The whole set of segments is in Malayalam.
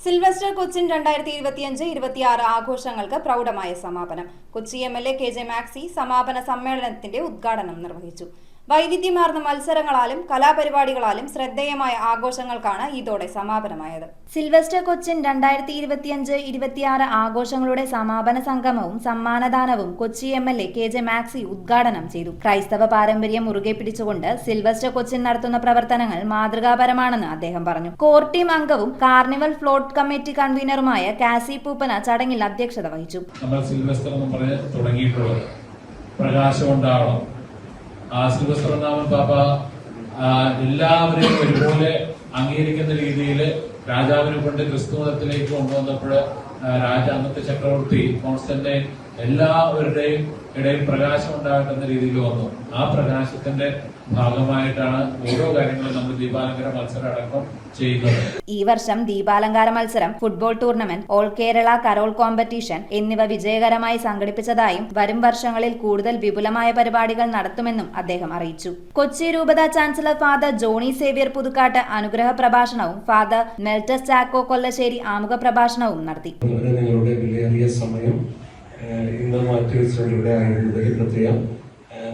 സിൽവസ്റ്റർ കൊച്ചിൻ 2025-26 ആഘോഷങ്ങൾക്ക് പ്രൗഢമായ സമാപനം. കൊച്ചി MLA KJ മാക്സി സമാപന സമ്മേളനത്തിന്റെ ഉദ്ഘാടനം നിർവഹിച്ചു. വൈവിധ്യമാർന്ന മത്സരങ്ങളാലും കലാപരിപാടികളാലും ശ്രദ്ധേയമായ ആഘോഷങ്ങൾക്കാണ് ഇതോടെ സമാപനമായത്. സിൽവസ്റ്റർ കൊച്ചിൻ 2025-26 ആഘോഷങ്ങളുടെ സമാപന സംഗമവും സമ്മാനദാനവും കൊച്ചി MLA KJ മാക്സി ഉദ്ഘാടനം ചെയ്തു. ക്രൈസ്തവ പാരമ്പര്യം മുറുകെ പിടിച്ചുകൊണ്ട് സിൽവസ്റ്റർ കൊച്ചിൻ നടത്തുന്ന പ്രവർത്തനങ്ങൾ മാതൃകാപരമാണെന്ന് അദ്ദേഹം പറഞ്ഞു. കോർ ടീം അംഗവും കാർണിവൽ ഫ്ലോട്ട് കമ്മിറ്റി കൺവീനറുമായ കാസി പൂപ്പന ചടങ്ങിൽ അധ്യക്ഷത വഹിച്ചു. സിൽവസ്റ്റർ പാപ്പ എല്ലാവരെയും ഒരുപോലെ അംഗീകരിക്കുന്ന രീതിയിൽ രാജാവിനെ കൊണ്ട് ക്രിസ്തു മതത്തിലേക്ക് കൊണ്ടുവന്നപ്പോൾ അന്നത്തെ ചക്രവർത്തി കോൺസ്റ്റന്റൈൻ എല്ലാവരുടെയും ഇടയിൽ പ്രകാശം ഉണ്ടാകട്ടെന്ന രീതിയിൽ വന്നു. ആ പ്രകാശത്തിന്റെ ഭാഗമായിട്ടാണ് ഓരോ കാര്യങ്ങളും നമ്മൾ ദീപാലങ്കാര മത്സരം അടക്കം ചെയ്യുന്നത്. ഈ വർഷം ദീപാലങ്കാര മത്സരം, football tournament, all Kerala Carol competition എന്നിവ വിജയകരമായി സംഘടിപ്പിച്ചതായും വരും വർഷങ്ങളിൽ കൂടുതൽ വിപുലമായ പരിപാടികൾ നടത്തുമെന്നും അദ്ദേഹം അറിയിച്ചു. കൊച്ചി രൂപത chancellor father Johnny Xavier Puthukkattu അനുഗ്രഹ പ്രഭാഷണവും ഫാദർ മെൽറ്റസ് ചാക്കോ കൊല്ലശ്ശേരി ആമുഖ പ്രഭാഷണവും നടത്തി. ഇന്ന് മാറ്റിവെച്ചുകൊണ്ട് ആയിരുന്നതിൽ പ്രത്യേകം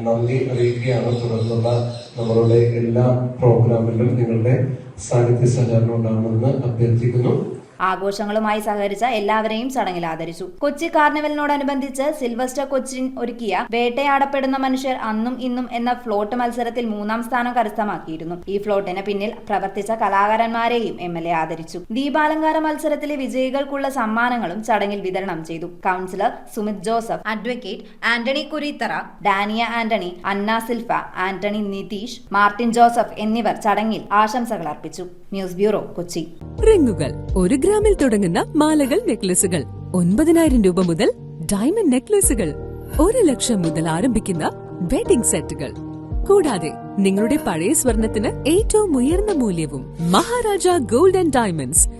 നന്ദി അറിയിക്കുകയാണ്. തുടർന്നുള്ള നമ്മളുടെ എല്ലാ പ്രോഗ്രാമിലും നിങ്ങളുടെ സാന്നിധ്യ സഹകരണം ഉണ്ടാകുമെന്ന് അഭ്യർത്ഥിക്കുന്നു. ആഘോഷങ്ങളുമായി സഹകരിച്ച എല്ലാവരെയും ചടങ്ങിൽ ആദരിച്ചു. കൊച്ചി കാർണിവലിനോടനുബന്ധിച്ച് സിൽവസ്റ്റർ കൊച്ചിൻ ഒരുക്കിയ വേട്ടയാടപ്പെടുന്ന മനുഷ്യർ അന്നും ഇന്നും എന്ന ഫ്ലോട്ട് മത്സരത്തിൽ 3ാം സ്ഥാനം കരസ്ഥമാക്കിയിരുന്നു. ഈ ഫ്ലോട്ടിന് പിന്നിൽ പ്രവർത്തിച്ച കലാകാരന്മാരെയും MLA ആദരിച്ചു. ദീപാലങ്കാര മത്സരത്തിലെ വിജയികൾക്കുള്ള സമ്മാനങ്ങളും ചടങ്ങിൽ വിതരണം ചെയ്തു. കൗൺസിലർ സുമിത് ജോസഫ്, അഡ്വക്കേറ്റ് ആന്റണി കുരിത്തറ, ഡാനിയ ആന്റണി, അന്ന സിൽഫ, ആന്റണി നിതീഷ്, മാർട്ടിൻ ജോസഫ് എന്നിവർ ചടങ്ങിൽ ആശംസകൾ അർപ്പിച്ചു. News bureau, Kochi. റിങ്ങുകൾ 1 ഗ്രാമിൽ തുടങ്ങുന്ന മാലകൾ, നെക്ലസുകൾ 9,000 രൂപ മുതൽ ഡയമണ്ട് നെക്ലസുകൾ 1 ലക്ഷം മുതൽ ആരംഭിക്കുന്ന വെഡിംഗ് സെറ്റുകൾ, കൂടാതെ നിങ്ങളുടെ പഴയ സ്വർണത്തിന് ഏറ്റവും ഉയർന്ന മൂല്യവും. Maharaja gold and diamonds,